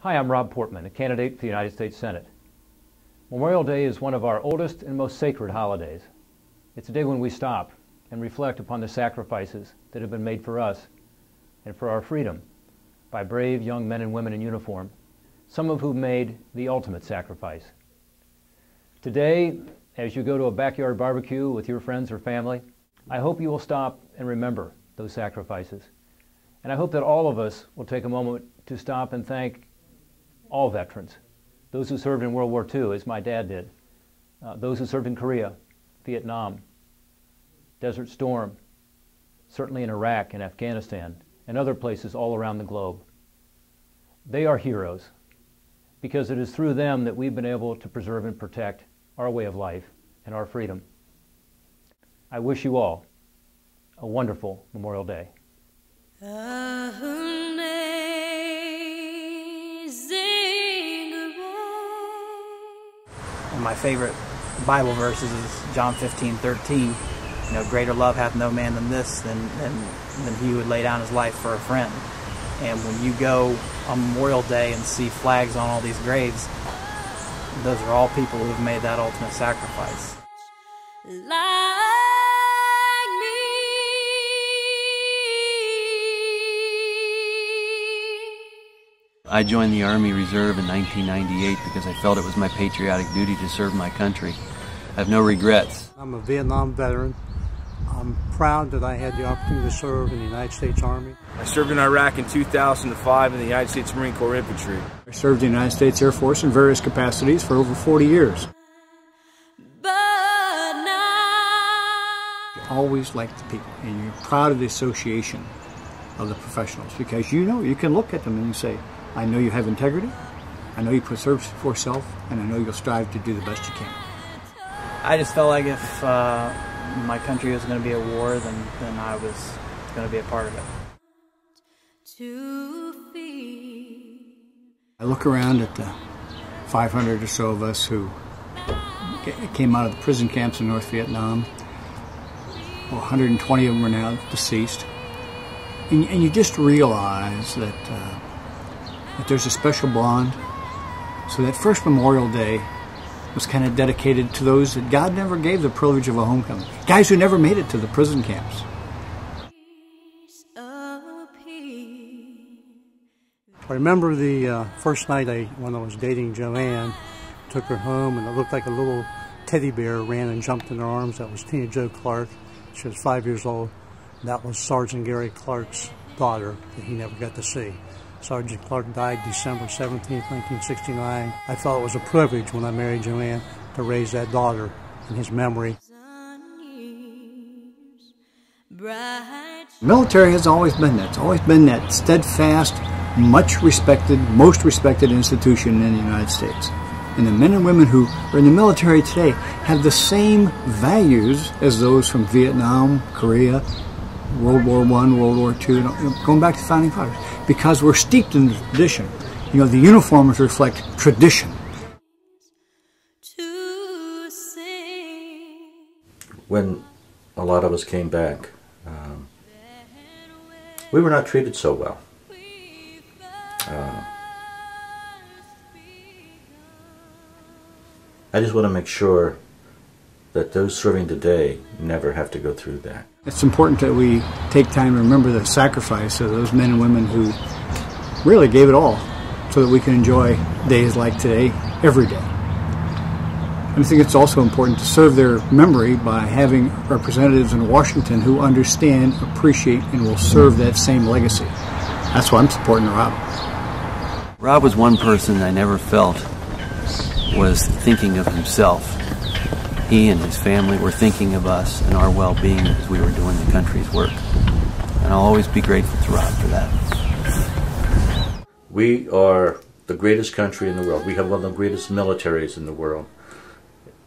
Hi, I'm Rob Portman, a candidate for the United States Senate. Memorial Day is one of our oldest and most sacred holidays. It's a day when we stop and reflect upon the sacrifices that have been made for us and for our freedom by brave young men and women in uniform, some of whom made the ultimate sacrifice. Today, as you go to a backyard barbecue with your friends or family, I hope you will stop and remember those sacrifices. And I hope that all of us will take a moment to stop and thank all veterans, those who served in World War II, as my dad did, those who served in Korea, Vietnam, Desert Storm, certainly in Iraq and Afghanistan, and other places all around the globe. They are heroes, because it is through them that we've been able to preserve and protect our way of life and our freedom. I wish you all a wonderful Memorial Day. My favorite Bible verses is John 15:13. You know, greater love hath no man than this, than he who would lay down his life for a friend. And when you go on Memorial Day and see flags on all these graves, those are all people who have made that ultimate sacrifice. I joined the Army Reserve in 1998 because I felt it was my patriotic duty to serve my country. I have no regrets. I'm a Vietnam veteran. I'm proud that I had the opportunity to serve in the United States Army. I served in Iraq in 2005 in the United States Marine Corps Infantry. I served in the United States Air Force in various capacities for over 40 years. You always like the people, and you're proud of the association of the professionals, because you know, you can look at them and you say, I know you have integrity, I know you put service before self, and I know you'll strive to do the best you can. I just felt like if my country was going to be at war, then I was going to be a part of it. I look around at the 500 or so of us who came out of the prison camps in North Vietnam. 120 of them are now deceased. And you just realize that there's a special bond. So that first Memorial Day was kind of dedicated to those that God never gave the privilege of a homecoming. Guys who never made it to the prison camps. I remember the first night when I was dating Joanne, took her home, and it looked like a little teddy bear ran and jumped in her arms. That was Tina Jo Clark. She was 5 years old. That was Sergeant Gary Clark's daughter that he never got to see. Sergeant Clark died December 17, 1969. I felt it was a privilege when I married Joanne to raise that daughter in his memory. The military has always been that. It's always been that steadfast, much respected, most respected institution in the United States. And the men and women who are in the military today have the same values as those from Vietnam, Korea, World War I, World War II, going back to founding fathers, because we're steeped in tradition. You know, the uniforms reflect tradition. When a lot of us came back, we were not treated so well. I just want to make sure that those serving today never have to go through that. It's important that we take time to remember the sacrifice of those men and women who really gave it all so that we can enjoy days like today every day. And I think it's also important to serve their memory by having representatives in Washington who understand, appreciate, and will serve that same legacy. That's why I'm supporting Rob. Rob was one person I never felt was thinking of himself. He and his family were thinking of us and our well-being as we were doing the country's work. And I'll always be grateful to Rob for that. We are the greatest country in the world. We have one of the greatest militaries in the world.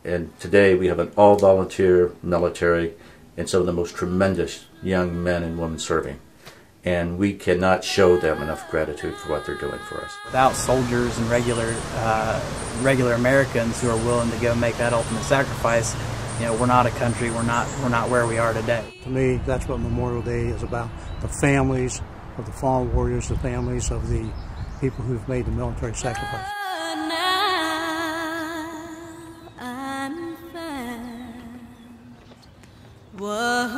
And today we have an all-volunteer military and some of the most tremendous young men and women serving. And we cannot show them enough gratitude for what they're doing for us. Without soldiers and regular Americans who are willing to go make that ultimate sacrifice, you know, we're not a country. We're not where we are today. To me, that's what Memorial Day is about. The families of the fallen warriors, the families of the people who've made the military sacrifice. Whoa.